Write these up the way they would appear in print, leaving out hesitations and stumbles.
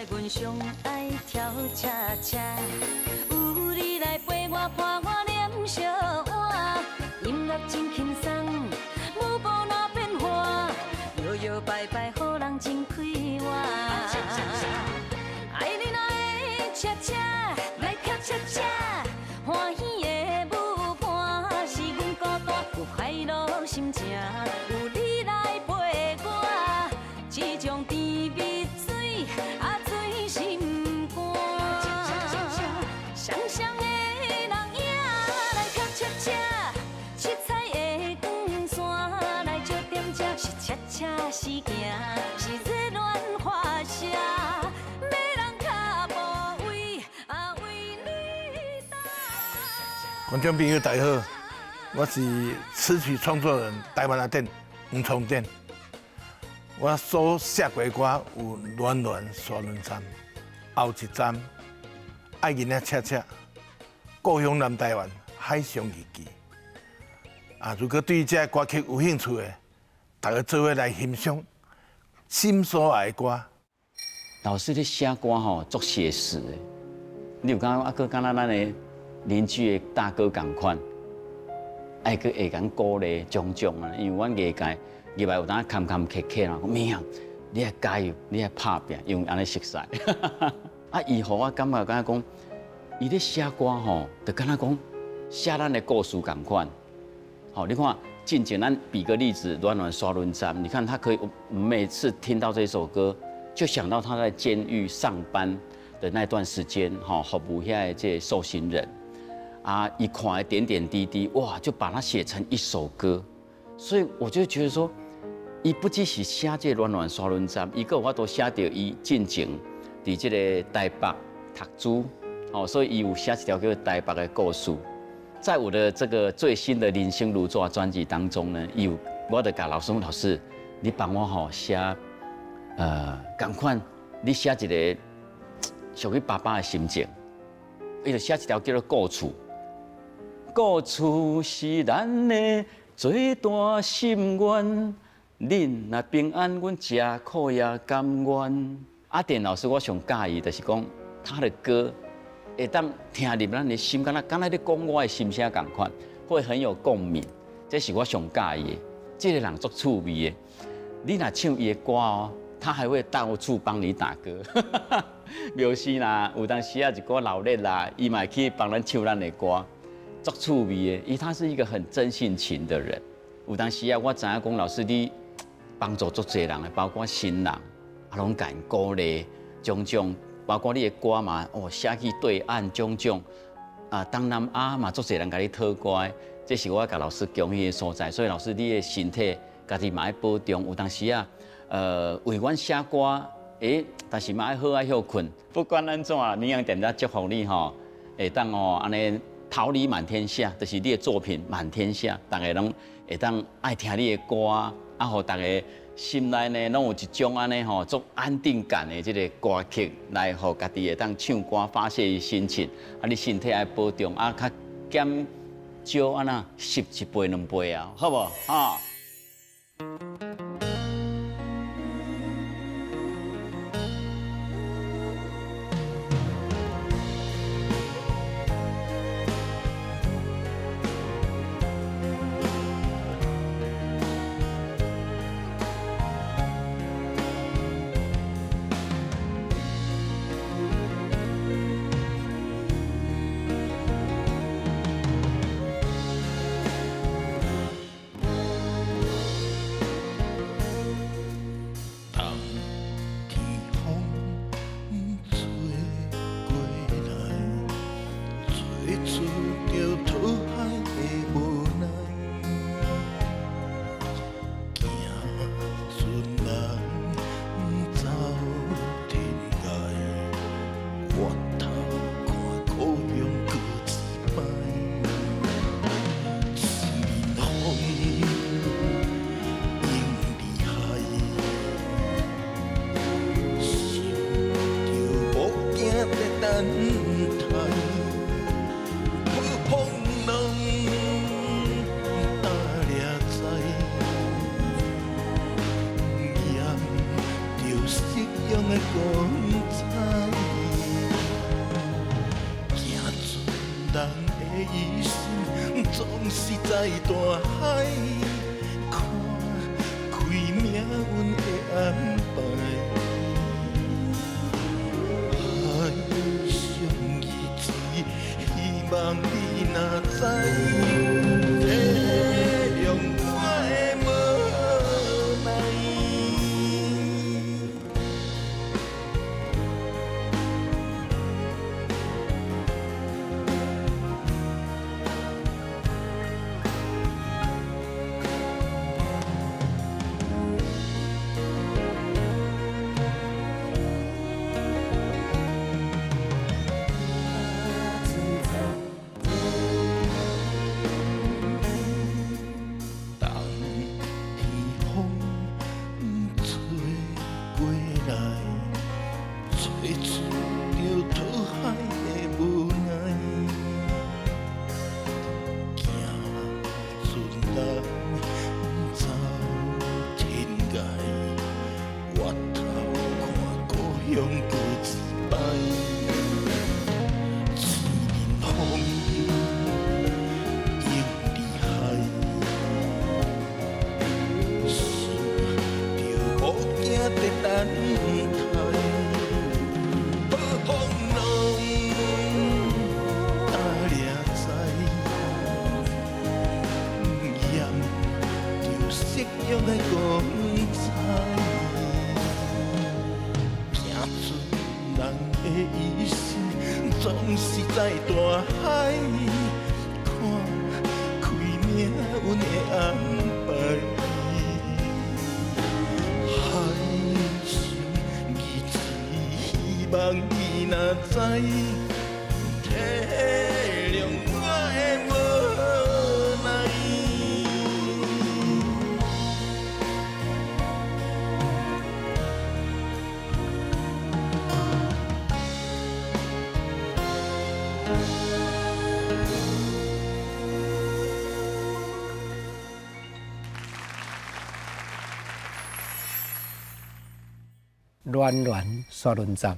阮上爱跳恰恰，有你来陪我伴我念小碗，音乐真轻松，舞步哪变化，摇摇摆摆，予人真快活。爱你那会恰恰，来跳恰恰，欢喜的舞伴是阮孤单，有快乐心情，有你来陪我，这种甜蜜水啊醉心肝。双双的人影来跳恰恰，七彩的光线来照点这，是恰恰是行，是热恋花谢。观众朋友大家好，我是词曲创作人台湾阿典黄崇典。我所写过的歌有《暖暖沙仑站》、后一站、爱囡仔恰恰、故乡南台湾、海上日记。如果对这歌曲有兴趣的，大家做伙来欣赏心所爱的歌。老师咧写歌吼，足写实的。你有感觉搁敢若咱的邻居的大哥同款，爱去会讲鼓励种种啊。因为阮业界入来有当坎坎坷坷啦，讲咩啊？你要加油，你要拍拼，因为安尼熟悉。伊互我感觉讲，伊咧写歌吼，就敢若讲写咱的故事同款。好，你看，近前咱比个例子，《暖暖沙仑站》，你看他可以，我每次听到这首歌，就想到他在监狱上班的那段时间，服务遐这受刑人。一看的点点滴滴，哇，就把它写成一首歌，所以我就觉得说，伊不只是写这暖暖沙仑站，伊个我都写到伊进前伫这个台北读书，所以伊有写一条叫《台北的故事》。在我的这个最新的《人生如抓》专辑当中呢，我就甲老师讲，老师，你帮我写，赶快你写一个属于爸爸的心情，伊就写一条叫做《故厝》。故厝是咱的最大心愿，恁若平安，阮吃苦也甘愿。阿典老师，我上介意就是讲他的歌，会当听入咱的心，敢若咧讲我的心声共款，会很有共鸣。这是我上介意的。这个人足趣味的，你若唱伊的歌哦，他还会到处帮你打歌。庙时啦，有当时啊一个老热啦，伊嘛去帮咱唱咱的歌。足趣味的，他是一个很真性情的人。有当时啊，我知影讲老师你帮助足侪人的，包括新人，拢甲因鼓励，种，包括你的歌嘛，写去对岸种，东南亚嘛，足侪人甲你讨歌，这是我甲老师恭喜的所在。所以老师你的身体，家己嘛要保重。有当时啊，为阮写歌，但是嘛要好爱休困。不管安怎，明阳电台祝福你吼，会当安尼。桃李满天下，就是你的作品满天下，大家拢会当爱听你的歌啊，互大家心内呢，拢有一种安尼吼，足安定感的这个歌曲，来互家己会当唱歌发泄伊心情。你身体爱保重，较减少安那吸一杯两杯啊，好不好？人的一生总是在大海，看开命运的安排。海上意志，希望你若知。总是在大海看开命运的安排，海上意志，希望你若知，体谅我的无奈。暖暖沙轮站，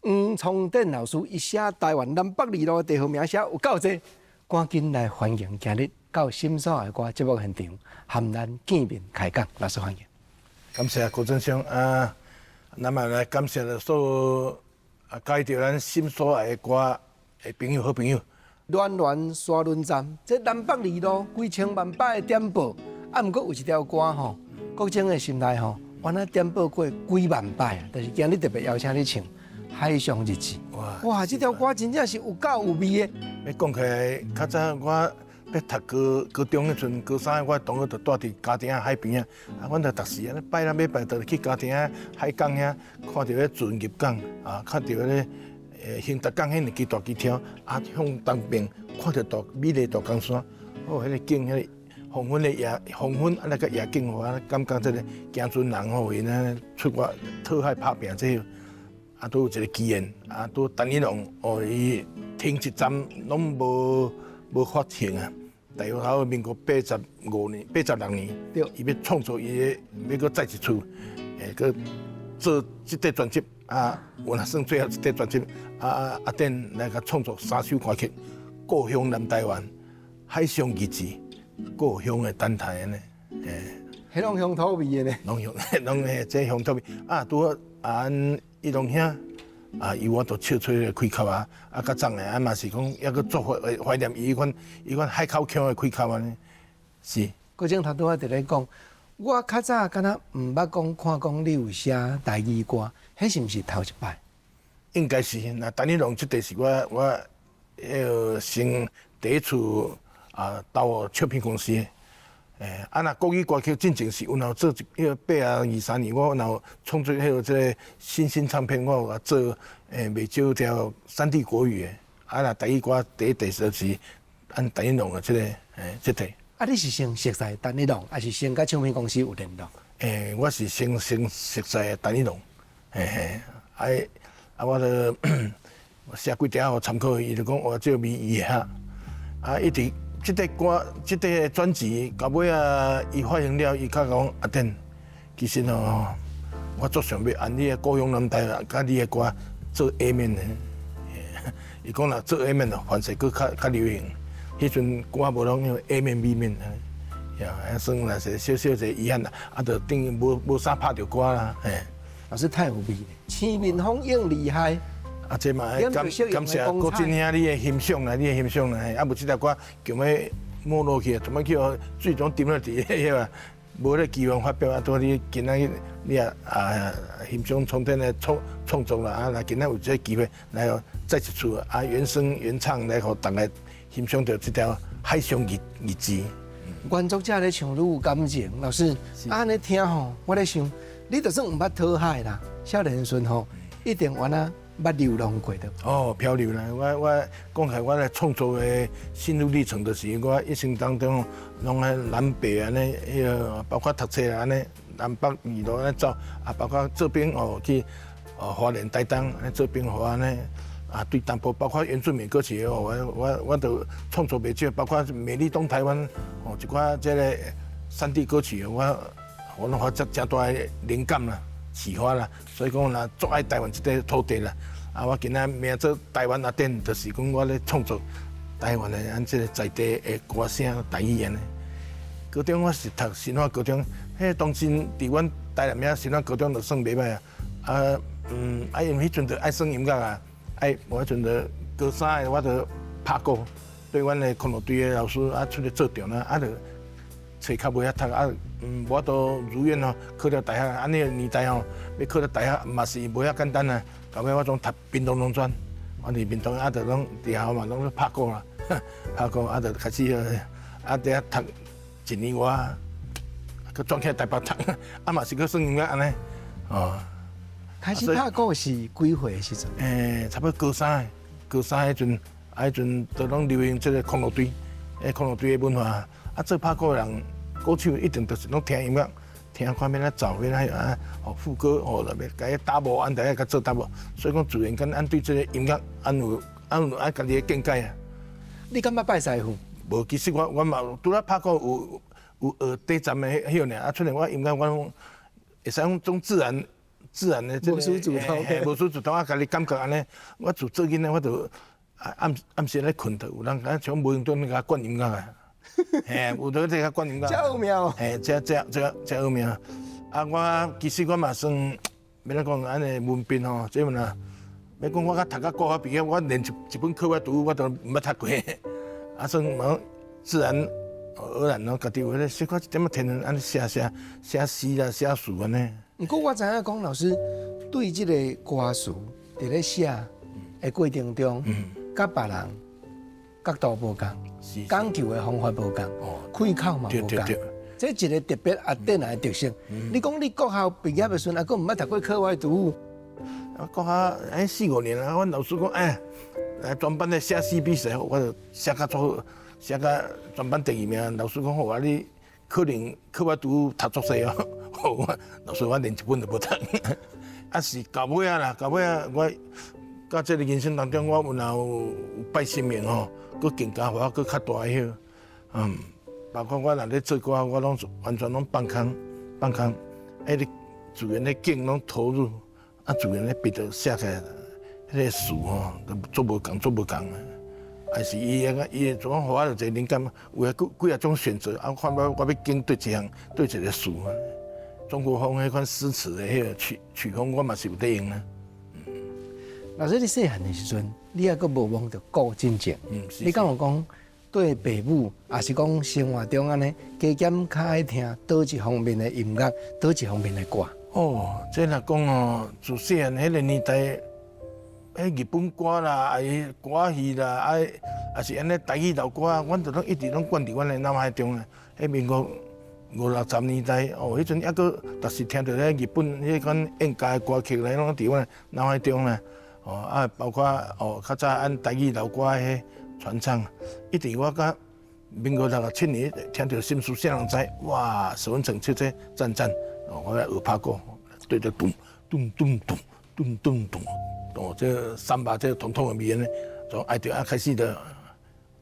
黄崇典老师一写台湾南北二路的地号名写有够多，赶紧来欢迎今日到心所的歌节目现场，和咱见面开讲，老师欢迎。感谢郭振兴啊，那么来感谢所介绍咱心所爱的歌的朋友好朋友。暖暖沙轮站，这南北二路几千万摆的点播，啊，毋过有一条歌吼，国情的心内吼。原来点播过几万摆啊，但是今日特别邀请你唱《海上日志》。哇，这条歌真正是有够有味的。要讲起来，较早我要读高中迄阵，高三我同学就住伫嘉庭海边啊，阮就逐时啊，拜六礼拜就去嘉庭海港遐，看到迄船入港啊，看到迄兴达港迄个大机条啊，向东边看到美丽大江山，哦，迄个景，迄个。黄昏的夜，黄昏啊，那个夜景，我感觉这个行船人吼，因呢出外讨海拍拼这个，啊，都有一个机缘，啊，都陈一龙哦，伊停一站拢无发行啊。大约到民国86年，对，伊要创作伊的，要搁再一出，搁做这块专辑啊，有若算最后一块专辑啊，阿典来甲创作3首歌曲，《故乡南台湾》《海上日志》。故乡的等待安尼，迄种乡土味的呢，拢这乡土味啊，拄啊，伊拢兄啊，伊我都笑吹咧开口啊，啊，较早的啊嘛是讲，抑个做怀念伊款海口腔的开口安尼，是。国情头拄仔伫咧讲，我较早敢若毋捌讲看讲你有写台语歌，迄是毋是头一摆？应该是，那陈立龙这个是我先第一次。啊，到我唱片公司，啊，那国语歌曲真正是，然后做迄个83年，我然后创作迄个这个新兴唱片，我有做袂少条3地国语的，啊，那台语歌第一、第2是按陈立龙的这个这题。啊，你是先熟悉陈立龙，还是先甲唱片公司有联络？我是先熟悉陈立龙，我就写几条互参考，伊就讲我这味伊遐，啊，一直。这个歌，这个专辑到尾啊，伊发行了，伊甲讲阿典，其实哦，我足想要按你的故乡南台湾，甲你的歌做 A 面的，伊讲若做 A 面咯，反正佫较流行。迄阵歌无拢用 A 面 B 面，呀，算若是小小一个遗憾啦，就等于无啥拍着歌啦，嘿。老师太有味了，青面风硬厉害。这嘛感谢郭真兄你的欣赏啦，你的欣赏啦，无即条歌叫咩没落去，怎么叫最终点落地迄个？无咧机会发表多你今仔日你欣赏充电的创作啦，来今仔有这个机会来再一次原声原唱来互大家欣赏到这条海上日子。原作者咧唱，愈有感情。老师，安尼听吼，我咧想，你就算唔捌讨海啦，少年时吼，一定原来捌流浪过的。哦，漂流啦！我讲起我咧创作的心路历程，就是我一生当中，拢喺南北安尼，包括读册安尼，南北二路安尼走，包括这边去花莲台东，做冰河安尼。对淡薄包括原住民歌曲我都创作袂少，包括美丽东台湾一寡这个山地歌曲，我拢发真大的灵感啦、启发啦，所以讲若足爱台湾这块土地啦。我今仔名做台湾阿典，就是讲我咧创作台湾的咱这个在地的歌声、台语言的。高中我是读新华高中，迄当时伫阮台南遐新华高中就算袂歹啊。因为迄阵就爱耍音乐啊。我迄阵就高三的，我就拍鼓，对阮的空乐队的老师出来做场啦，就册较袂晓读我都如愿考了大学。安尼个年代要考了大学嘛是袂遐简单啊。到尾我总读屏东农专，我伫屏东就拢伫校嘛，拢拍鼓啦，拍鼓就开始伫遐读1年外，佮转去台北读，嘛是佮耍音乐安尼，开始拍鼓是几岁的时阵？差不多高三迄阵，迄阵都拢流行这个空乐队，空乐队的文化。做拍鼓的人，鼓手一定就是拢听音乐，听看免走，免副歌特别甲伊打磨，安大家甲做打磨。所以讲自然跟对这个音乐，有家己的见解啊。你敢捌拜师傅？无，其实我嘛拄仔拍鼓有学第站的迄个尔，出来我音乐我会使讲种自然的这个，无师自通，无师自通，家己感觉安尼。我自做囡仔，我就暗时咧困着，有人像无影中咧甲灌音乐啊，有在这甲灌音乐。真奥妙。这奥妙。我其实我嘛算，要来讲安尼文凭这份啊，要讲我读到高考毕业，我连一本课我读我都毋捌读过，算蛮自然而然家己有咧小可一点天然安尼写诗啦、写词安尼。不过我知影讲老师对这个歌词伫咧写的过程中，甲别人角度无共，讲求的方法无共，开口嘛无共，这一个特别典来的特色。你讲你国校毕业的时阵，还佫毋捌读过课外读物？国校4、5年啊，阮老师讲专班的写诗比赛，我就写甲足好，写甲全班第2名。老师讲好你可能课外读物读足细哦。老师，我连一本都无读，是到尾啦，我到这个人生当中，我有拜神明佫更加我佫较大迄包括我若咧做歌，我拢完全拢放空，你自然咧景拢投入，自然咧笔就写起来，迄个词都做无共，还是伊的怎样，互我就一个灵感，有几啊种选择，看我要经对一个词。中国风迄款诗词的迄个曲风，我嘛是有在用啦。老师，你细汉的时阵，你还佫无忘着顾真情。你敢有讲对父母，也是讲生活中安尼，加减较爱听倒一方面的音乐，倒一方面的歌？这若讲自细汉迄个年代，日本歌啦，歌戏啦，也是安尼台语老歌，阮就拢一直拢灌伫阮的脑海中啦。民国50、60年代，迄阵抑佫就是听到咧日本迄款演歌的歌曲咧，拢伫阮脑海中啦。包括较早按台语老歌迄传唱，一直我甲民国67年听到《心事谁人知》，哇，十分清澈赞，我来学拍鼓，对着咚，这三把这统统的语言咧，从爱着开始的。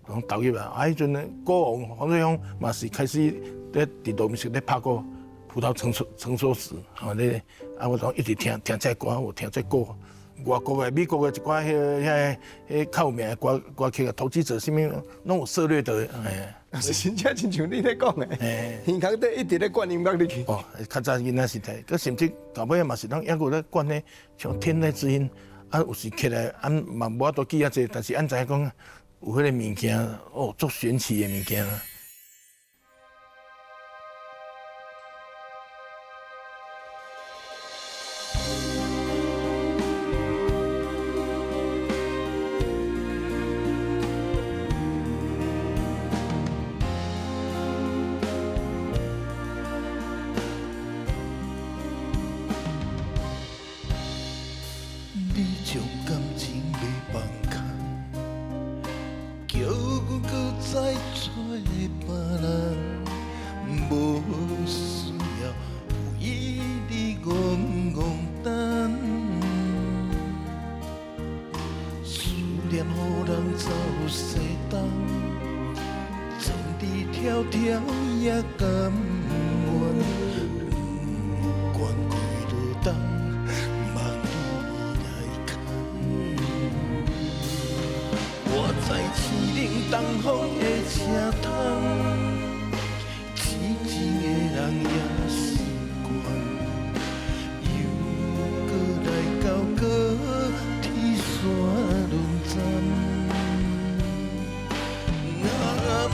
从投入啊！迄阵歌王黄瑞芳嘛是开始咧伫录音室咧拍鼓，葡萄成熟时，我从一直听这歌，我听这歌，外国的、美国的一寡迄较有名的歌曲啊，投资者什么拢有涉猎到，是真正亲像你咧讲的，耳孔底一直咧灌音乐入去。哦，较早囡仔时代，佮甚至到尾嘛是拢抑有咧灌咧像天籁之音，啊有时起来俺嘛无法度记遐济，但是俺知影讲有迄个物件，哦，足神奇的物件。你将感情卖放空，叫阮搁再找别人，无需要有意你戆戆等，思念予人走西东，千里迢迢也甘愿，管几多冬。在青岭东风的车窗，痴情的人也习惯，又搁来到高铁山轮站。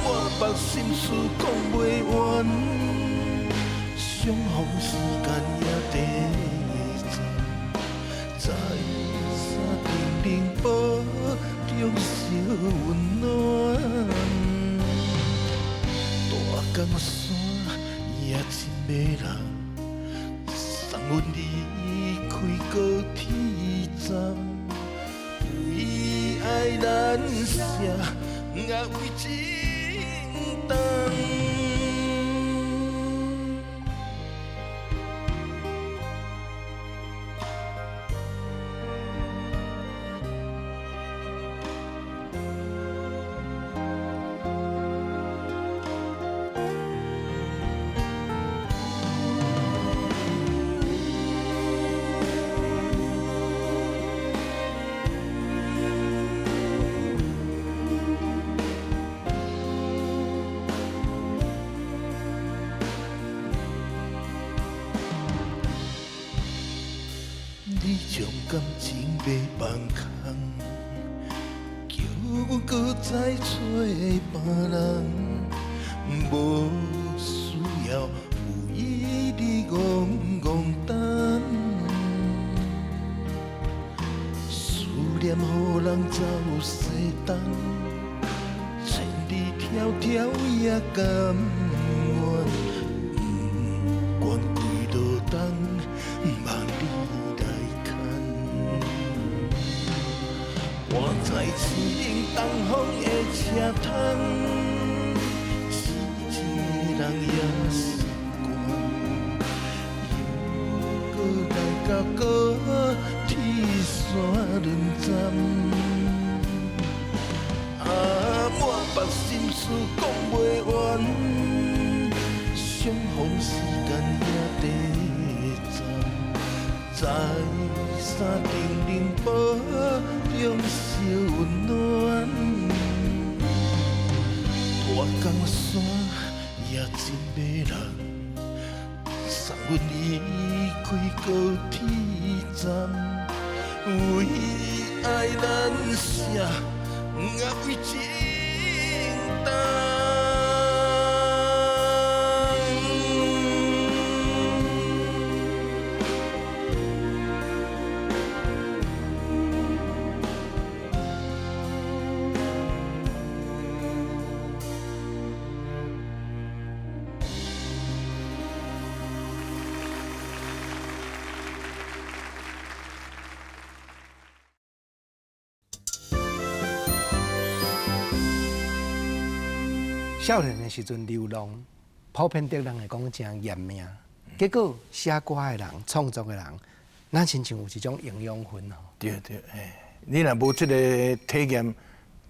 我把心事讲袂完，相逢时间也短暂，在山顶灵宝。中小温暖，大江山也真迷人，送阮离开高铁站，为爱难舍，也为情重。你将感情卖放空，叫阮搁再找别人，无需要有意你戆戆等，思念予人走西东，千里迢迢也甘愿，管几多冬，望你。我在青岭东风的车窗，痴情的人也习惯，又搁来到高铁山轮站。我把心事讲袂完，相逢时间也短暂，在山顶灵宝。中小温暖，大江山也真迷人，送阮离开高铁站，为爱难舍，也为情重。少年的时阵流浪，普遍对人来讲真严命。结果写歌的人、创作的人，咱亲像有一种营养分哦。对对，你若无这个体验，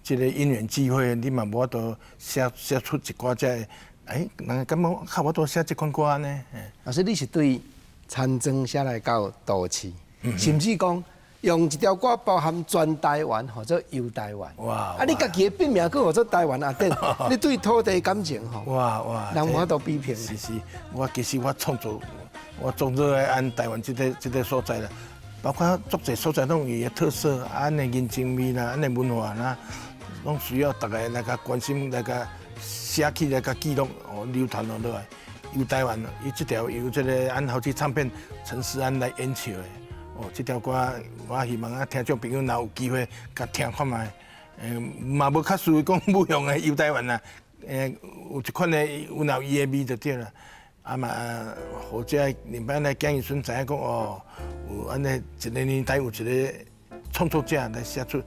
这个因缘机会，你嘛无法度写出一寡这，人感觉较无多写这款歌呢。老师，你是对田庄写来到都市，甚至讲一用一条歌包含全台湾或者游台湾。哇！啊，你家己的笔名佫叫做台湾阿典，你对土地感情吼，哇！人无法度比评。是，我其实我创作爱按台湾这个所在啦，包括足侪所在拢有伊的特色，按的人情味啦，按的文化啦，拢需要大家来甲关心，来甲写起来甲记录，流传落来。由台湾，伊这条由这个按后期唱片陈思安来演唱的。这条歌我希望听众朋友若有机会甲听看卖，嘛无较属于讲不用的由台湾啦，有一款的有伊的味就对啦。嘛，或者连班的蒋义孙知影讲有安尼一个年代有一个创作者来写出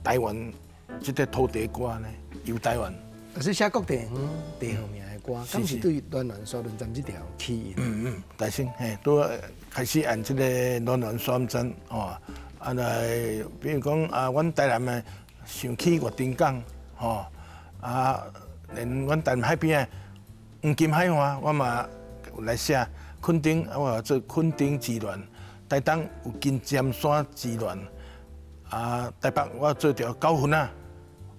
台湾这个土地歌呢，由台湾。是写各地方地方名的歌，敢是对暖暖沙仑站这条起因？大声都开始按这个暖暖沙仑站来，比如讲阮台南的想起月丁港连阮台南海边的黄金海岸，我嘛有来写垦丁，我做垦丁之恋，台东有金尖山之恋，台北我做条九份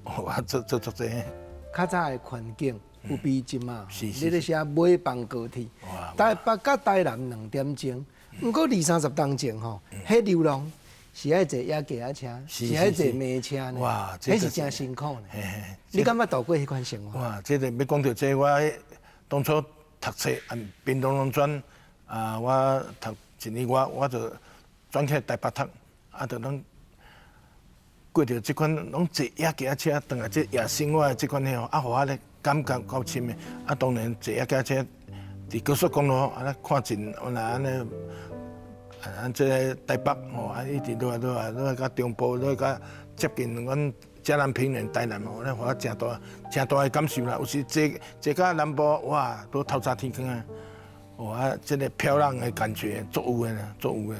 我做足济。较早的环境有比今嘛，是你咧写买房高铁，台北甲台南2点钟，不过20-30分钟吼，迄流浪是爱坐野鸡仔车，是爱坐马车呢，哇，迄是真辛苦呢。你敢捌度过迄款生活？哇，这个要讲到这，我当初读册按屏东农专我读1年我就转去台北读，就拢。过着这款拢坐野鸡仔车，当下这夜生活的这款吼，互我咧感觉够深的。当然坐野鸡仔车，伫高速公路咧看尽，安尼，这个台北一直落来到中部，落到接近阮嘉南平原、台南咧，互我真大的感受啦。有时坐到南部，哇，都透早天光这个飘浪的感觉，足有的啦，足有的。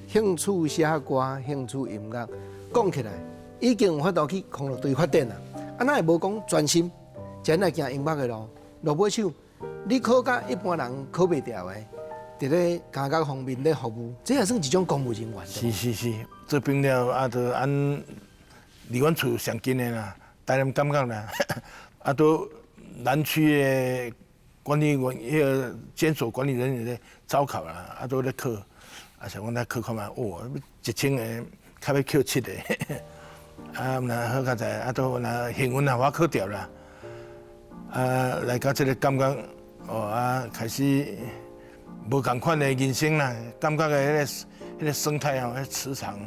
兴趣写歌，兴趣音乐，讲起来。已经有法度去康乐队发展啦，哪会无讲专心，真来行音乐的路？落尾手，你考甲一般人考袂掉的，伫咧感觉方面咧服务，这也算一种公务人员。是，做兵了就按离阮厝上近的啦，台南感觉啦，都南区的管理员迄个监所管理人员咧招考啦，都咧考，像阮咧考看嘛，1000个，较要考7个。那好佳在，都那幸运我考掉啦。来到这个感觉，开始无同款的人生啦，感觉的迄个生态迄磁场，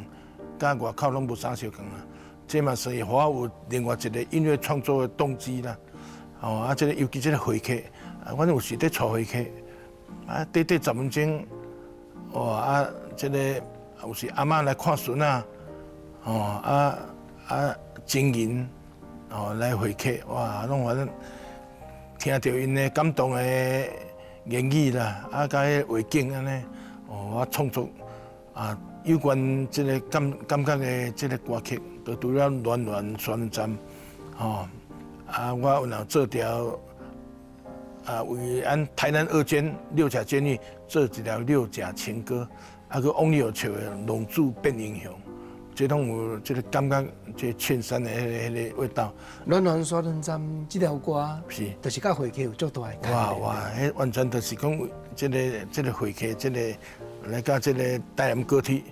甲外口拢无啥相共啦。这嘛是互我有另外一个音乐创作的动机啦。这个尤其这个会客，阮有时咧带会客，短10分钟，这个有时阿嬷来看孙情人来会客，哇，拢反正听到因的感动的言语啦，甲迄画景安尼，我创作有关这个感觉的这个歌曲，都除了暖暖宣传，我有做条为咱台南2监6甲监狱做一条6甲情歌，个王力友唱的《龙珠变英雄》。这拢有这个感觉，这衬衫的迄个味道。暖暖沙仑站这条歌是，就是甲会客有足大的关联。哇，迄完全就是讲这个会客，这个来到这个台南高铁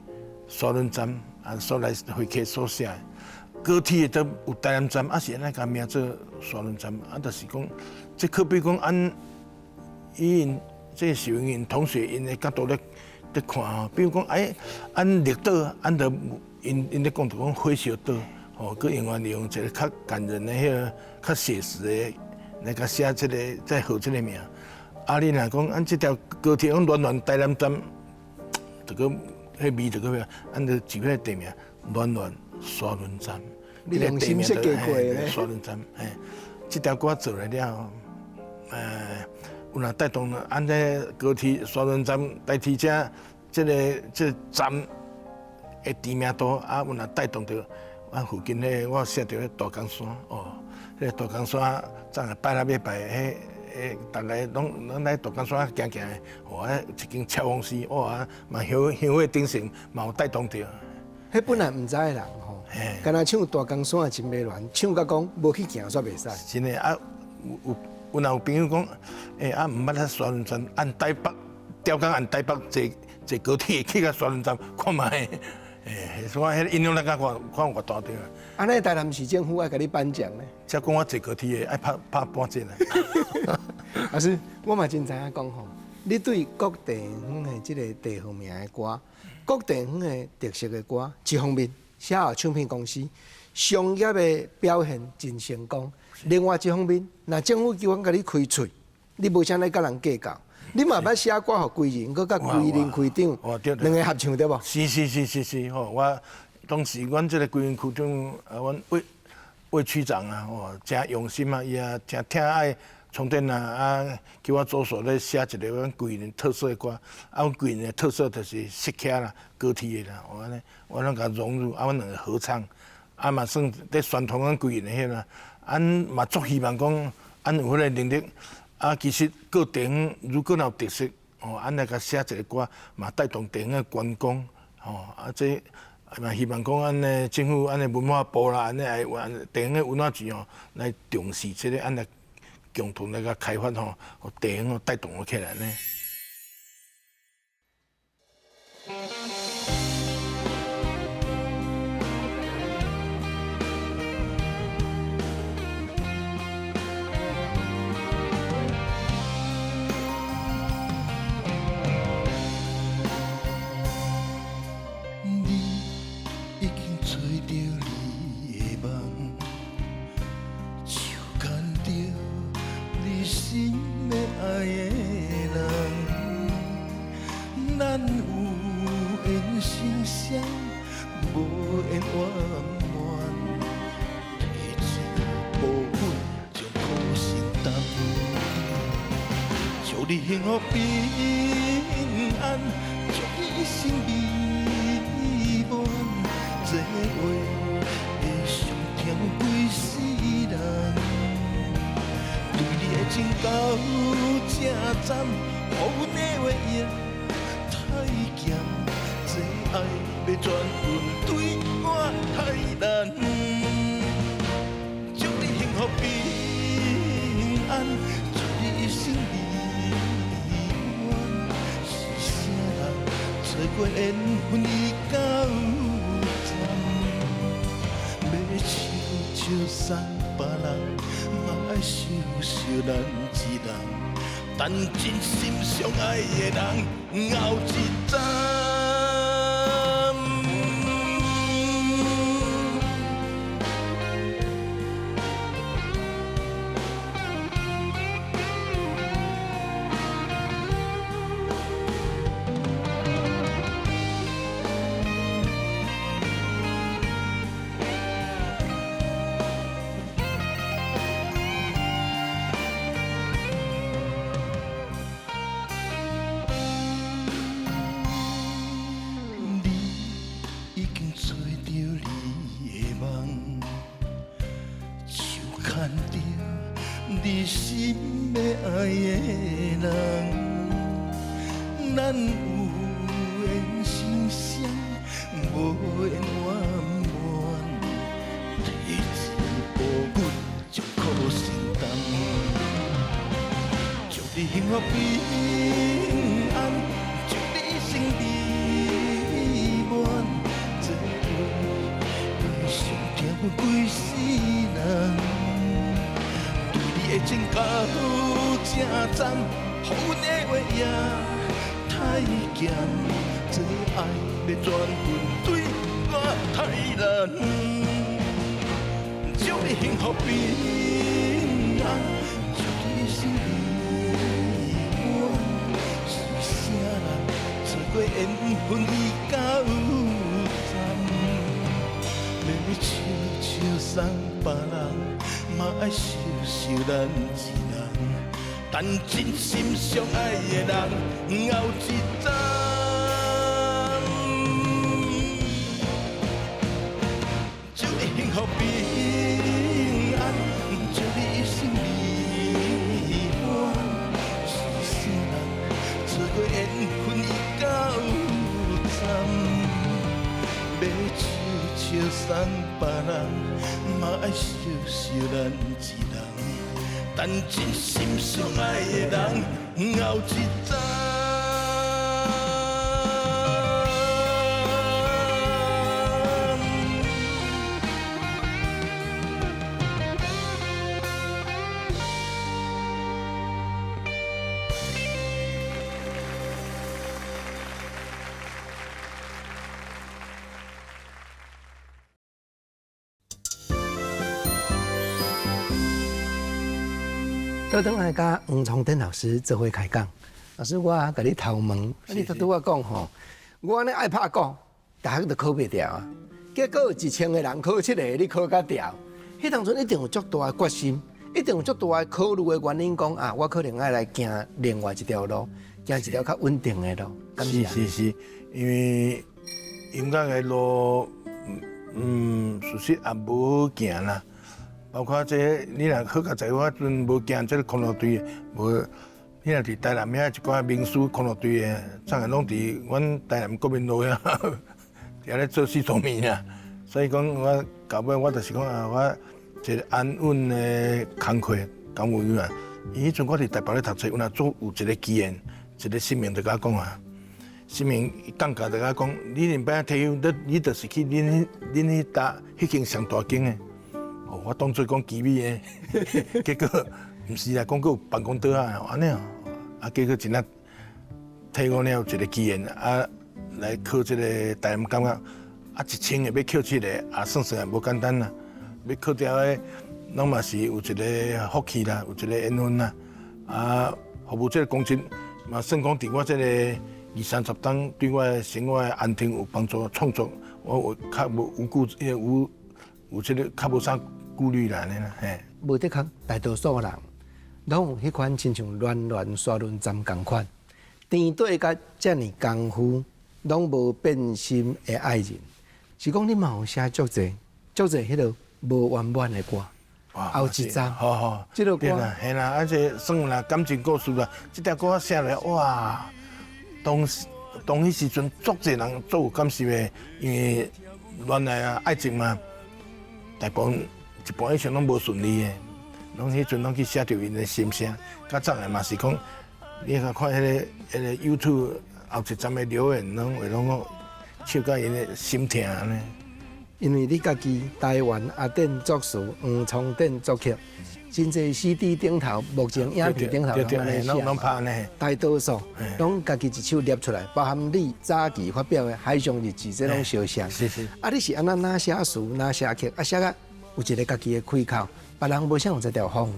沙仑站所来会客所写。高铁都有台南站，是安尼甲名做沙仑站，就是讲，这可比讲按因这受因同学因的角度咧看比如讲按绿岛，按着。因咧讲就讲火烧岛，佮用利用一个较感人的迄个较写实的来甲写这个再号这个名。你若讲按这条高铁讲暖暖台南站，这个迄味这个按着取个地名暖暖沙仑站。你用心设计过咧？沙仑站，这条歌做来了，有若带动按这高铁沙仑站代替这站。知名度有若带动着附近我写着大冈山迄大冈山昨下拜六礼拜大家拢来大冈山行行的，一间超公司嘛香火鼎盛，嘛有带动着。迄本来毋知的人吼，敢若唱大江山真美乱，唱甲讲无去行煞袂使。真诶啊，有若有朋友讲，啊毋捌咧沙仑站按台北，吊港按台北坐高铁去到沙仑站看卖，所以我迄个印象咱甲看偌大对啊。安尼台南市政府爱甲你颁奖呢？才讲我坐高铁爱拍半折来。老师，我嘛真知影讲吼，你对各地方的即个地方名的歌，各地方的特色的歌，一方面写互唱片公司，商业的表现真成功；另外一方面，若政府机关甲你开喙，你无啥来甲人计较，你嘛捌写歌互贵人，佮甲贵人区长两个合唱对无？是吼，我当时阮即个贵人区长阮魏区长啊，真用心啊，伊也真疼爱充电啊，叫我左手咧写一个阮贵人特色的歌，阮贵人的特色就是石徛啦、高铁的啦，我拢甲融入，阮两个合唱，嘛算咧宣传阮贵人的迄啦，嘛足希望讲，有迄个能力，其实各地方如果有特色，来甲写一个歌，嘛带动地方的观光，这嘛希望讲，咱的政府、咱的文化部啦，地方的文化局来重视这个，来共同来甲开发互地方带动起来呢。你幸福平安，祝你一生美满。这话会上疼几世人，对你的情到这站，予阮的话也太咸。这爱要转运对我太难，祝你幸福平安，祝你一生美。做过缘分已到站，要笑送别人，嘛爱想咱一人。但真心相爱的人，后一站。你心要爱的人，咱有缘心相，无缘圆满。提一步阮就苦心担，祝你幸福平安，祝你一生美满。这话会上疼几世人。的情到这站，予阮的话也太咸，这爱要转运对我太难。祝你幸福平安，祝你一生美满。是啥人做过缘分已到站，要笑送别人。嘛爱惜咱一人，但真心相爱的人，后一站。祝你幸福平安，祝你一生美满。是啥人做过缘分已到站，要送别人，嘛爱惜惜咱一人，等真心相爱的人后一站。倒转来甲黄崇典老师做伙开讲。老师，我甲你头问，你都拄我讲吼，我安尼爱拍鼓，大学都考袂掉啊。结果有1000个人考7个，你考甲掉。迄当阵一定有足大的决心，一定有足大的考虑的原因，讲啊，我可能爱来行另外一条路，行一条较稳定的路。是，因为音乐的路，事实也无行啦。包括这你若考较在，我阵无行这个空路队，无你若伫台南遐一寡名师空路队的，总个拢伫阮台南国民路遐，伫咧做四种面啊。所以讲我到尾我就是讲啊，我一个安稳的工课公务员。伊迄阵我伫台北咧读册，有若做有一个机缘，一个新民就甲我讲啊，新民讲价就甲我讲，你连摆退休，你就是去恁迄搭迄间上大间的。哦，我当作讲机密的，结果毋是啦，讲佫有办公桌啊，安尼啊，结果真啊，替我了一个机缘啊，来考这个台南感觉啊，1000个要考7个，算也无简单啦，要考掉的，拢嘛是有一个福气啦，有一个缘分啦，服务这个工程嘛，算讲伫我这个20-30档对我的生活的安定有帮助，创作我有较有这个较无啥顾虑啦，安尼啦，嘿。无的确，大多数人拢有迄款亲像乱刷轮针共款，甜对甲遮尔功夫，拢无变心的爱人，是讲你嘛有写足侪迄落无完满的歌。后一站，好，这首歌，嘿啦，而且算啦感情故事啦，这条歌写来哇，当迄时阵足侪人足有感受的，因为原来啊爱情嘛，大部分一般以前拢无顺利的，拢迄阵拢去写着因的心声。较早的嘛是讲，你甲看迄个 YouTube 后一站的留言，拢会拢讲唱甲因的心痛安尼。因为你家己台湾阿典作词，黄崇典作曲，真侪 CD 顶头，目前影片顶头拢拍安尼。大多数拢家己一手捏出来，包含你早期发表的《海上日志》，这拢相像。是。啊，你是安那写词，哪写曲，写啊有一个家己的开口，别人无啥有这条风。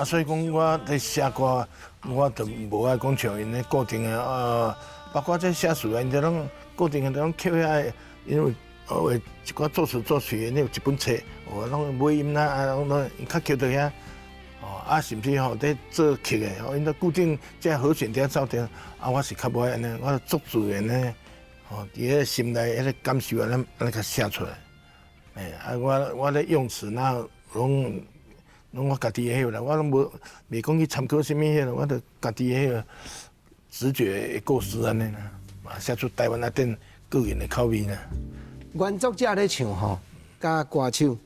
所以讲我在写歌，我就无爱讲像因咧固定的包括这写词啊，因这拢固定的拢刻下，因为一寡作词作曲的，你有一本册，拢买音啦，拢较刻到遐，甚至在做曲的，因在固定这和弦点走点，我是较无爱安尼，我作自然的，伫个心内迄个感受安尼甲写出来。我咧用词那拢我家己的迄个啦，我拢袂讲去参考啥物迄个，我著家己的迄个直觉的故事安尼啦，写出台湾阿典个人的口味啦。原作者咧唱吼，甲歌手，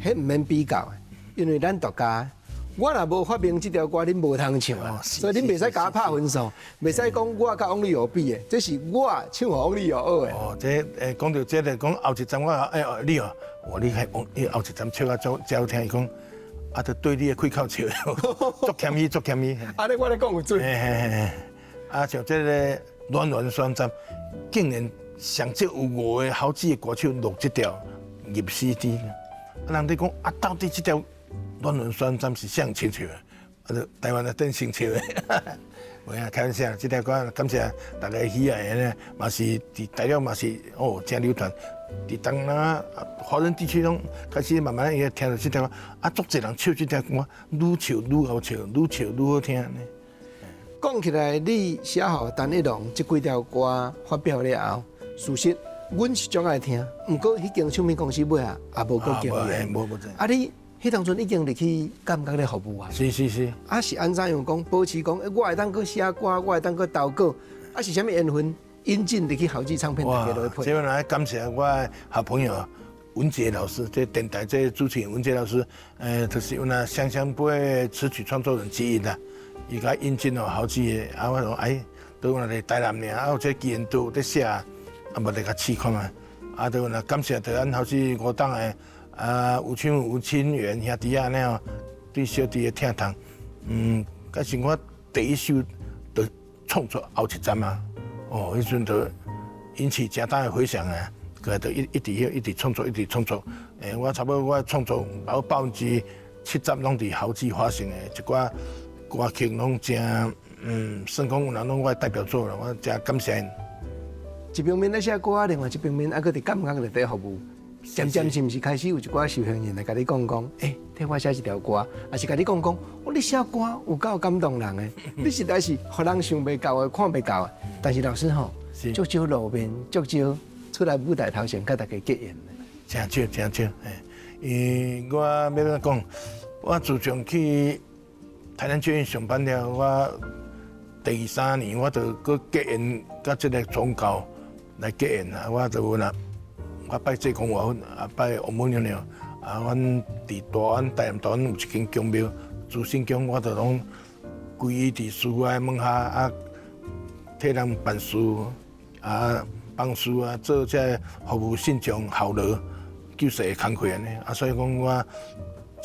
迄毋免比较的，因为咱独家。我若无发明这条歌，恁无通唱啊，所以恁袂使甲我拍分数，袂使讲我甲王力宏比的，这是我唱互王力宏学的。这讲到这个，讲后一站我你你还后一站唱啊真好听，伊讲就对你的开口笑，足欠伊。安尼我咧讲有准。像这个暖酸站，竟然上少有5个好几个歌手录这条入 CD， 人哋讲到底这条暖酸站是谁唱唱的？台湾的邓星唱的。袂啊，开玩笑，这条歌感谢大家喜爱的，嘛是伫大陆嘛是真流传，伫东南华人地区拢开始慢慢也听到这条歌，足侪人唱这条歌，愈唱愈好唱，愈唱愈好听呢。讲起来，你写好陈一龙这几条歌发表了后，事实阮是足爱听，毋过迄间唱片公司尾也无够经验。无。你迄当阵已经入去感觉咧服务啊？是。是安怎样讲？保持讲，我会当去写歌，我会当去投稿，是啥物缘分引进入去好记唱片大家落去配？这边来感谢我的好朋友文杰老师，这电台这主持人文杰老师，就是有那香香杯词曲创作人之一啦。伊甲引进了好几个，啊，我讲都有那台南尔，有这基因都有在写，无来甲试看嘛。都有那感谢着咱好似5档的吴清源兄弟啊，那样对小弟的听筒，嗰是我第一首就创作后一站啊，迄阵就引起正大的回响啊，个就一直创作，我差不多我创作有70%拢伫后期发行的，一寡歌曲拢真，算讲有人拢我代表作了，我真感谢因。一方面咧写歌，另外一方面还佫伫感觉内底服务。渐渐是毋是开始有一寡受刑人来甲你讲，替我写一条歌，还是甲你讲，你写歌有够感动人的，你实在是互人想袂到的，看袂到的。但是老师吼，足少露面，足少出来舞台头前甲大家结缘的。真少，我要讲，我自从去台南剧院上班了，我第3年我就搁结缘，甲这个宗教来结缘啊，我就有啦。我拜济公庙，拜王母娘娘，阮伫台南大安有一间宫庙，主神宫，我就拢规伫师傅的门下，替人办事，帮事做这服务信众效劳、救世的工课安尼。所以讲我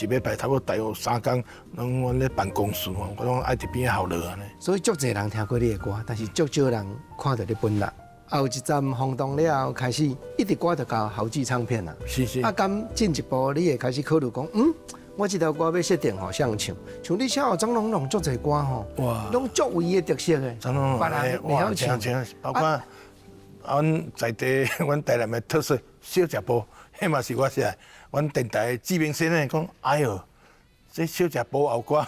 一礼拜差不多大约3天，拢阮咧办公事，我拢爱伫边效劳安尼。所以足侪人听过你的歌，但是足少人看到你本人。后一站轰动了后，开始一直歌就到后置唱片啦。是。敢进一步，你会开始考虑讲，我这条歌要设定互谁唱？像你写张龙龙足侪歌吼，拢足有伊的特色的。张龙龙，哇，真，包括阮在地，阮台南的特色小食煲，迄嘛是我写。阮电台志明先生讲，哎哟。这小食煲后歌，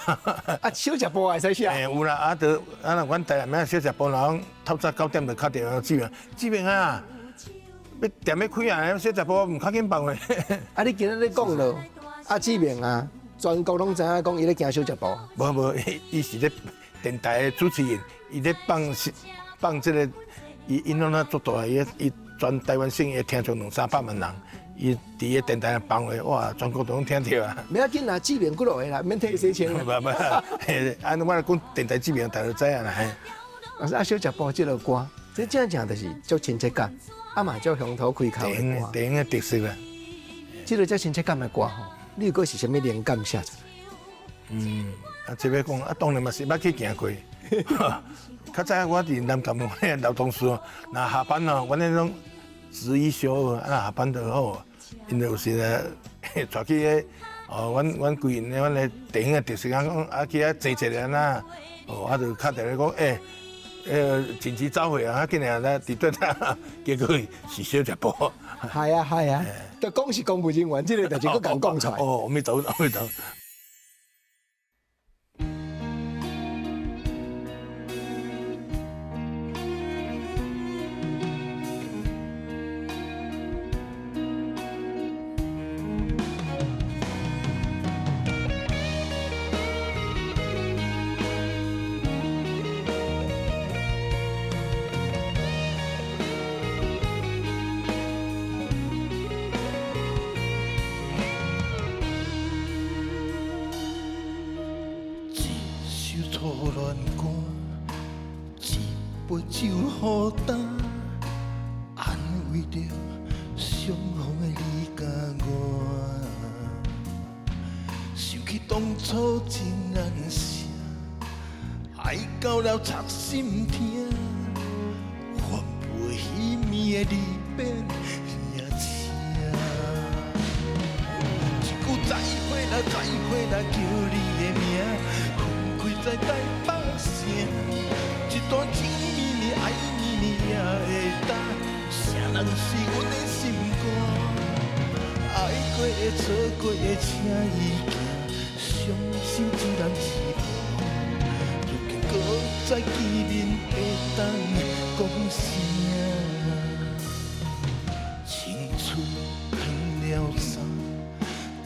小食煲会使写？有啦，阮台南小食煲，然后透早9点就敲电话志明啊，要店要开啊，小食煲唔较紧放咧。你今日咧讲咯，志明啊，全国拢知影讲伊咧行小食煲。无，伊是咧电台的主持人，伊咧放这个，伊拢那做大，伊全台湾省的听众200-300万人。伊伫个电台放话，哇，全国都拢听到啊！不要紧啦，志明几落个啦，免替伊洗清啦。不，安我讲电台志明，大家知影啦。老师小食煲这个歌，这正就是足亲切感，嘛足乡土开口的歌。电影的特色啦。这个足亲切感的歌吼，你如果是啥物灵感写出来？这要讲，当然嘛是捌去行过。较早我伫南港门老同事，那下班哦，阮那种值1休2，下班就好。因有时咧，带去个阮规人阮个电影的特色讲，去遐坐一下呐，就敲电话讲，紧急召回啊，今日咧伫对头，结果是小食煲。系啊，就讲是公务人员，这个代志佫敢讲出来。阿弥陀佛。初恋歌，一杯酒予干，安慰着伤风的你甲我。想起当初真难舍，爱到了插心痛，换袂彼暝的离别也车。一句再会啦，再会啦，叫你的名。在台北城，一段情绵绵爱绵绵也会当，啥人是阮的心肝？爱过的错过的，请伊行，伤心只人一半，如今搁再见面会当讲声，青春褪了衫，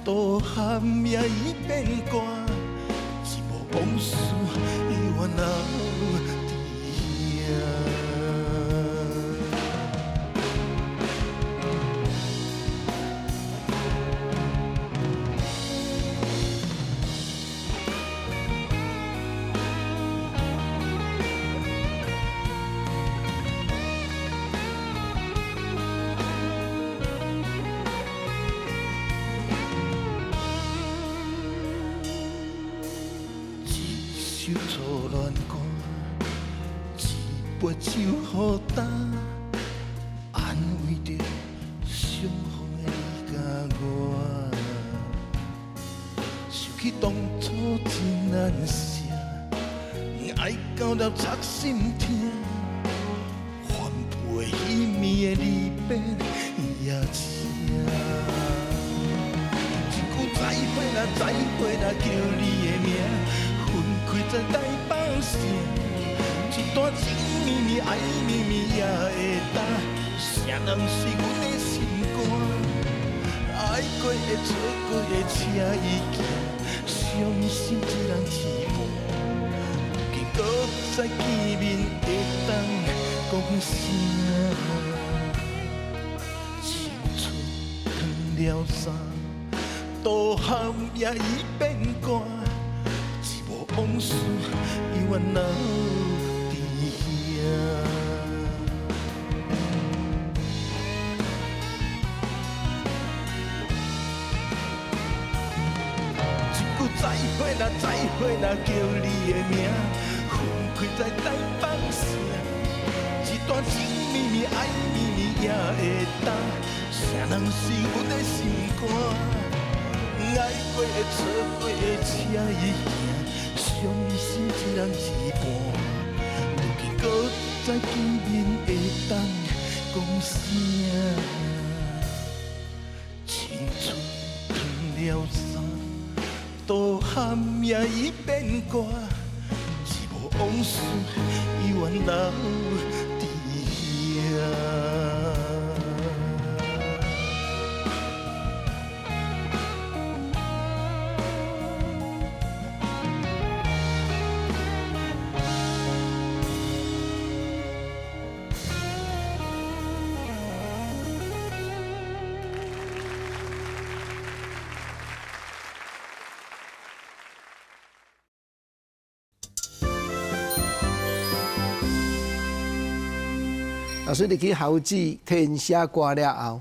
多含也已变干。往事永远留伫遐。首初恋歌，一杯酒予干，安慰着伤风的你甲我。想起当初真难舍，爱到了插心痛，翻倍彼暝的离别也请。再会啦，再会啦，叫你的名，分开在大北城。一段情绵绵，爱绵绵也会担，谁人是阮的心肝？爱过的、错过的车已行，伤心一人一半。如今搁再见面，会当讲声，青春断了衫。刀喊也已变干，一无往事永远留伫遐。一句再会啦，再会啦，叫你的名，分开在大北城。一段情绵绵，爱绵绵也会担，谁人是阮的心肝？爱过的、错过的车已行，伤心一人一半。如今搁再见面，会当讲声，青春断了衫，刀喊也已变干，一无往事永远留伫遐。老师，你去校址填写歌了后，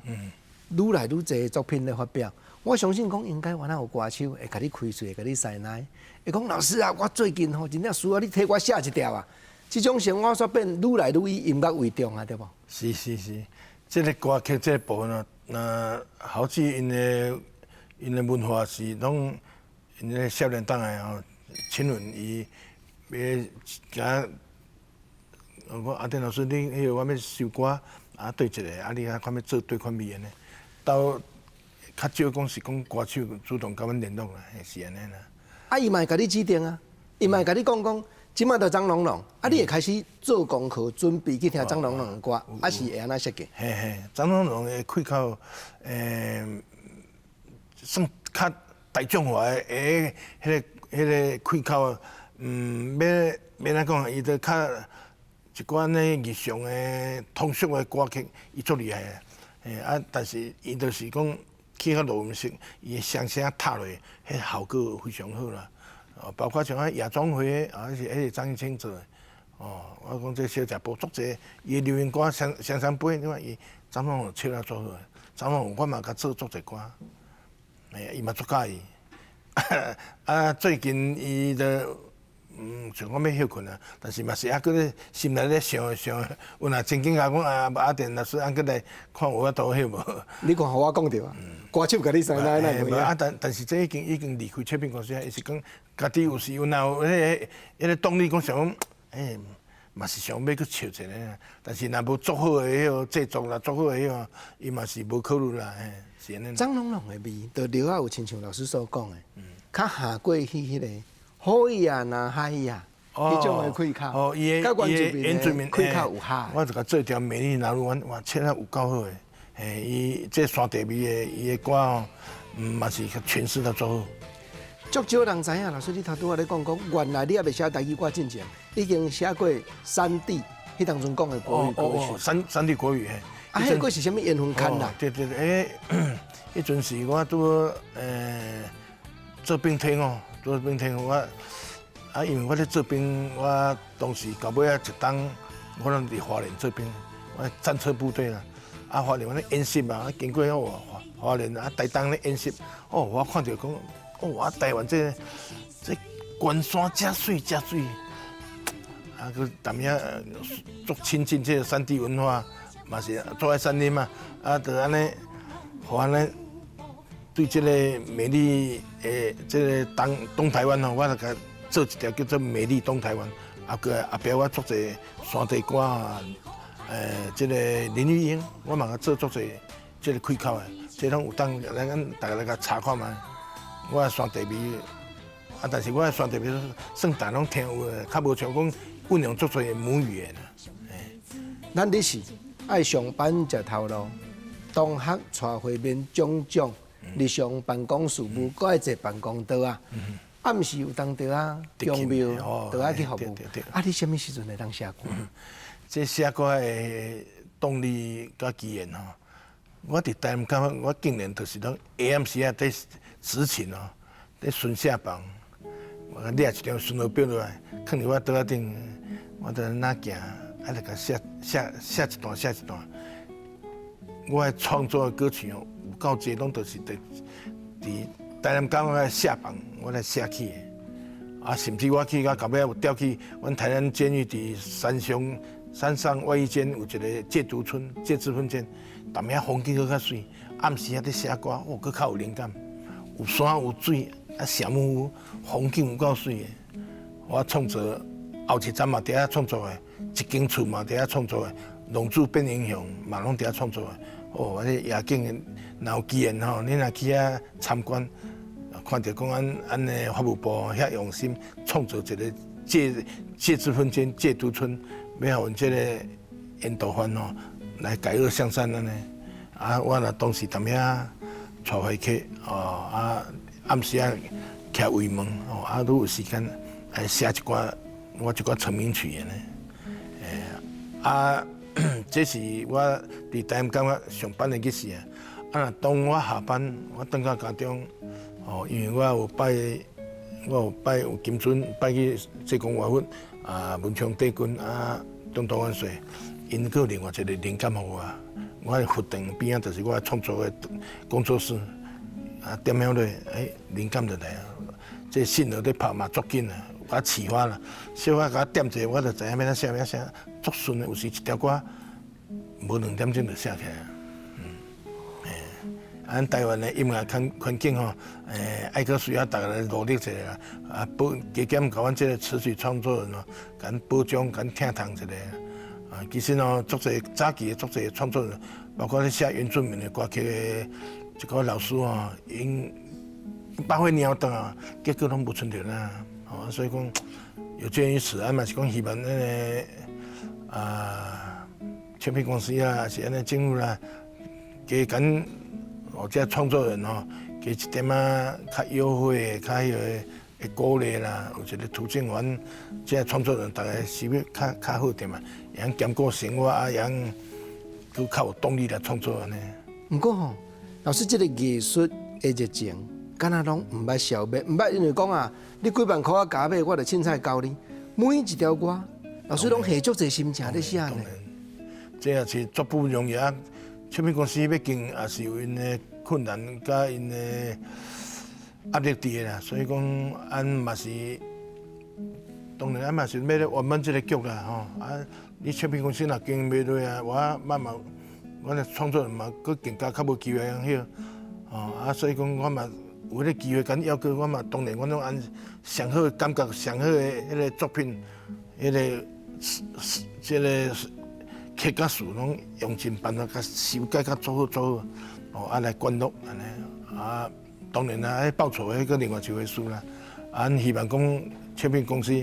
愈来愈侪的作品咧发表。我相信讲应该原来有歌手会甲你开嘴，会甲你塞奶，会讲老师啊，我最近吼真正需要你替我写一条啊。这种生活煞变愈来愈以音乐为重啊，对无？是，这个歌曲这个部分哦，校址因的文化是拢因个少年党的吼，亲阮伊要行。我阿田老师，你迄个我要收歌，对一个，你看要做对款味安尼。到较少讲是讲歌手主动甲阮联络啦，是安尼啦。啊，伊嘛会甲你指定啊，伊嘛会甲你讲，即马到张龙龙，你会开始做功课，准备去听张龙龙的歌，是会安那设计？嘿，张龙龙的开口，算较大众化的，迄个开口，要安讲，伊就较。一寡呢日常的通俗的歌曲，伊足厉害的，但是伊就是讲去到录音室，伊的声声塌落，迄效果非常好啦。包括像夜总会是迄个张艺兴做的。我讲这小食部足济，伊的流行歌双杯，你看伊张龙龙唱啊足好的，张龙龙我嘛甲做足济歌，伊嘛足介意。最近伊的。像我要休困啊，但是嘛是还搁咧心内咧想，有若真紧甲讲阿田老师，还搁来看有法度休无？你看，互我讲着啊，歌手甲你塞奶奶袂啊？但是这已经离开唱片公司啊，伊是讲家己有时有迄个动力讲想讲，嘛是想要去笑一个，但是若无足好的迄个制作啦，足好的迄个，伊嘛是无考虑啦，是安尼。张龙龙的味，就了啊有亲像老师所讲的，较下过去迄个。海啊，那海啊，迄种的开口，伊的原住民开口有海。我就甲做一条美丽南路，哇，切啊有够好诶！伊这山地味的伊的歌哦，嘛是诠释得足好。足少人知影，老师你头拄仔咧讲，原来你也袂写台语歌进前，已经写过山地，迄当中讲的国语歌曲。山地国语嘿。迄个是啥物缘分看啦？对，迄阵是我拄做冰天哦。做冰天我因为我咧做兵，我当时到尾一冬，我拢伫花莲做兵，我战车部队啦。花莲我咧演习啊，经过花莲台东咧演习，我看到讲，台湾这关山真水真水，啊，佮淡仔足亲近这个山地文化，嘛是住在山林嘛，啊，就安尼，互安尼对这个美丽诶，这个东台湾吼，我就甲做一条叫做美丽东台湾，啊个后壁我做者山地歌啊，这个林玉英，我嘛甲做者这个开口的，这拢有当咱大家来甲查看嘛。我山地味，啊，但是我山地味算大拢听有的，较无像讲运用足侪母语的啦。咱你是爱上班食头路，同学带会面种种，日常办公事务，搁爱坐办公桌啊。暗时有当得啊，中庙都爱去服务。啊，你什么时阵会当写歌？这写歌的动力甲机缘吼，我伫台南感觉我竟然就是拢下暗时啊，在执勤哦，在巡下房，我掠一张巡逻表落来，放伫我桌仔顶，我在那行，啊，就甲写一段写一段。我的创作的歌曲哦，有够济拢就是伫台南港个下房，我来写起的。啊，甚至我去到后尾有调去阮台南监狱伫山上外衣间有一个戒毒村、戒治分间，淡仔风景搁较水，暗时啊伫写歌，哦，搁较有灵感。有山有水，啊，城有风景有够水的。我创作后一站嘛伫遐创作的，一间厝嘛伫遐创作的，龙珠变英雄嘛拢伫遐创作的。哦，啊，这夜景若有机缘吼，你若去遐参观，看到讲咱的法务部遐用心创造一个戒治分间、戒毒村，要互阮这个引导犯吼来改恶向善安尼。啊，我若当时踮遐带回去，哦啊，暗时啊徛围门，哦啊，愈有时间来写一寡我一寡成名曲的呢。啊，这是我伫台南感觉上班的日子啊。啊，当我下班，我回到家中，哦，因为我有拜有金尊拜去济公活佛啊，文昌帝君啊，东东万岁，因个另外一个灵感互我。我的佛堂边仔就是我创作的工作室，啊，点样咧，灵感就来啊。这信号咧拍嘛足紧啊，我启发啦，小可甲点者，我就知影要怎写，足顺的。有时一条歌无2点钟就写起来。咱台湾的音乐环境吼，爱搁需要大家来努力一下啦，啊，加减甲阮这个词曲创作人哦，甲保障、甲听痛一下。啊，其实哦，足侪早期的足侪创作人，包括咧写原住民的歌曲的一个老师哦，因百岁鸟长啊，结果拢无存着啦。哦，所以讲有鉴于此，嘛是讲希望唱片公司啦，还是政府啦，加紧。这创作人吼，加一点仔较优惠、较迄个鼓励啦，有一个途径，阮这创作人大家是要较好点嘛，会晓兼顾生活啊，会晓佮较有动力来创作安尼。不过吼，老师这个艺术的热情，敢若拢唔捌消灭，唔捌因为讲啊，你几万块啊加买，我就凊彩教你。每一条歌，老师拢下足侪心情咧写呢。这也是足不容易啊！唱片公司要经，也是有因的困难，甲因的压力伫的啦。所以讲，俺嘛是，当然俺嘛是要咧圆满这个局啦吼。啊，你唱片公司若经营袂落啊，我慢慢，我的创作人嘛，佫更加较无机会通晓。哦，啊，所以讲我嘛有迄个机会敢要求，我嘛当然我拢按上好的感觉、上好的迄个作品，迄个这个。客家事拢用尽办法，甲修改甲做好，哦，啊来灌录安尼，啊，当然啦，迄报酬迄个另外一回事啦。俺希望讲唱片公司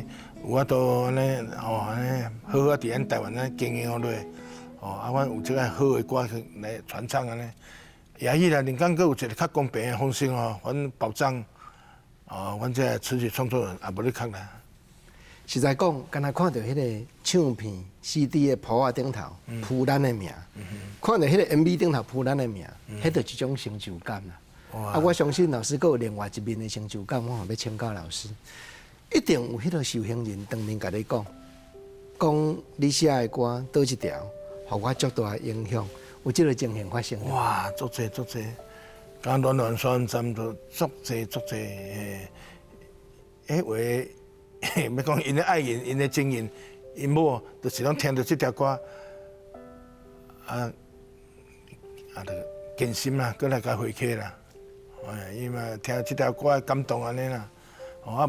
有法度安尼，哦，安尼好好伫咱台湾咱经营落，哦，啊，阮有这个好的歌曲来传唱安尼。也许啦，另外佫有一个较公平的方式哦，阮保障，哦，阮这词曲创作人也无咧坑啦。实在讲，敢若看到迄个唱片 CD 的铺仔顶头铺咱的名，看到迄个 MV 顶头铺咱的名，迄就是一种成就感啦。啊，我相信老师佫有另外一面的成就感，我要请教老师，一定有迄个受刑人当面甲你讲你写的歌倒一条，互我足大的影响，有即个情形发生。哇，足济，讲暖暖山站都足济，迄话，要讲因的爱人、因的情人、因某，就是拢听到这条歌，就更心啦，搁来甲回去啦。哎，伊嘛听这条歌感动安尼啦。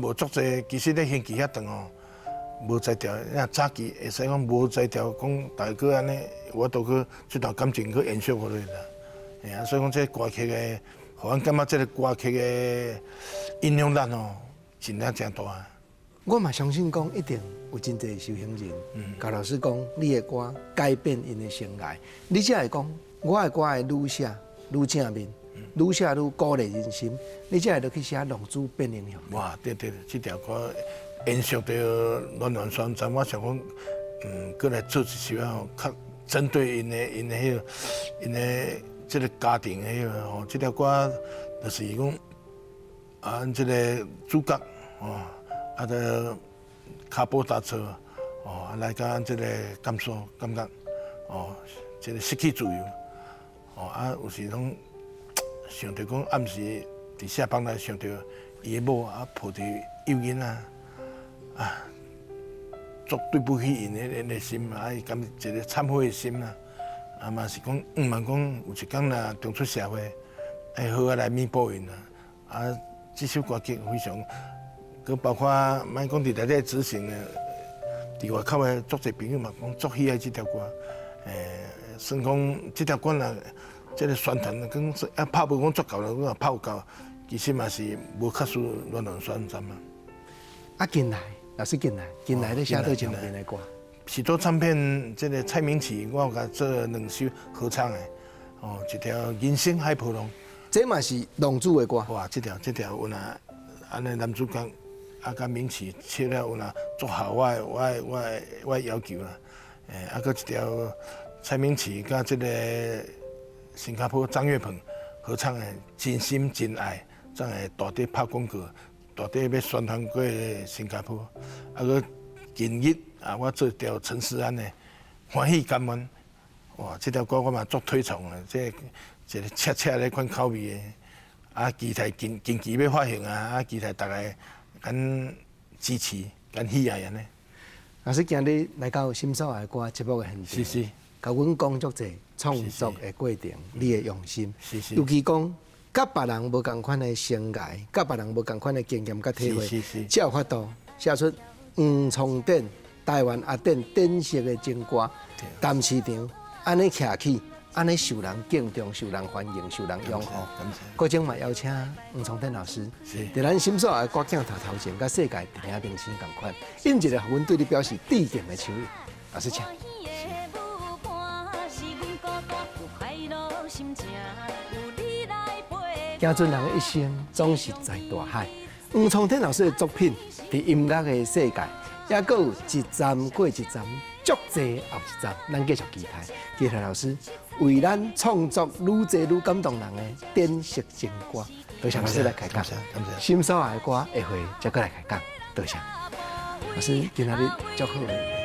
无足济，其实咧刑期遐长哦，无才调，早期会使讲无才调，讲大哥安尼，我都去这段感情去延续落去啦。哎啊，所以讲这歌曲的，互阮感觉这个歌曲的影响力哦，真正真大。我嘛相信讲一定有真侪修行人，甲老师讲，你的歌改变因的生涯，你才会讲我的歌会愈写愈正面，愈写愈鼓励人心，你才会落去写《浪子变英雄》。哇，对，这条歌延续到暖暖酸站，我想讲，过来做一首啊，较针对因的这个家庭迄个吼，这条歌就是讲这个主角哦。就脚步踏错，来甲这个感觉，这个失去自由，有时拢想着讲暗时伫下班来想着伊的某抱着幼囡足对不起因的心伊感一个忏悔的心啦，嘛是讲嘛讲有一天若中出社会，会好来弥补因啦，这首歌曲非常。佮包括莫讲伫内底执行的，伫外口的足侪朋友嘛讲足喜爱这条歌，算讲这条歌啦，这个宣传讲拍无讲足够啦，讲拍有够，其实嘛是无较输暖暖宣传嘛。近来老师近来咧写倒一方面的歌，许多唱片这个蔡明启，我有甲做2首合唱的，一条《人生海波浪》，这嘛是浪子的歌。哇，这条有若安尼男主角。甲名气切了有若做好我的要求啦，搁一条蔡明启甲这个新加坡张悦鹏合唱的《真心真爱》，这样会大地拍广告，大地要宣传过新加坡。搁近日我做一条陈思安的《欢喜甘愿》，哇，这条歌我嘛足推崇的，这一个切咧款口味的，期待近期要发行期待大家。咱支持，咱喜爱安尼。老师今日来到心所爱歌节目的现场，是，甲阮讲足侪创作的过程，你的用心，是，尤其讲，甲别人无共款的生涯，甲别人无共款的经验甲体会，才有法度写出黄崇典台湾阿典典式的情歌，谈市场安尼徛起。安尼受人敬重、受人欢迎、受人拥护。各种嘛邀请黄崇典老师，伫咱心所爱歌镜头前，甲世界电影明星同款，印一个互阮对你表示致敬的手印。老师请。行船人的一生总是在大海。黄崇典老师的作品伫音乐的世界，也阁有一站过一站，足济后一站，咱继续期待。期待老师。为咱创作愈济愈感动人的典式情歌，多谢老师来开讲。心所爱的歌，下回再过来开讲，多谢老师今仔日祝好。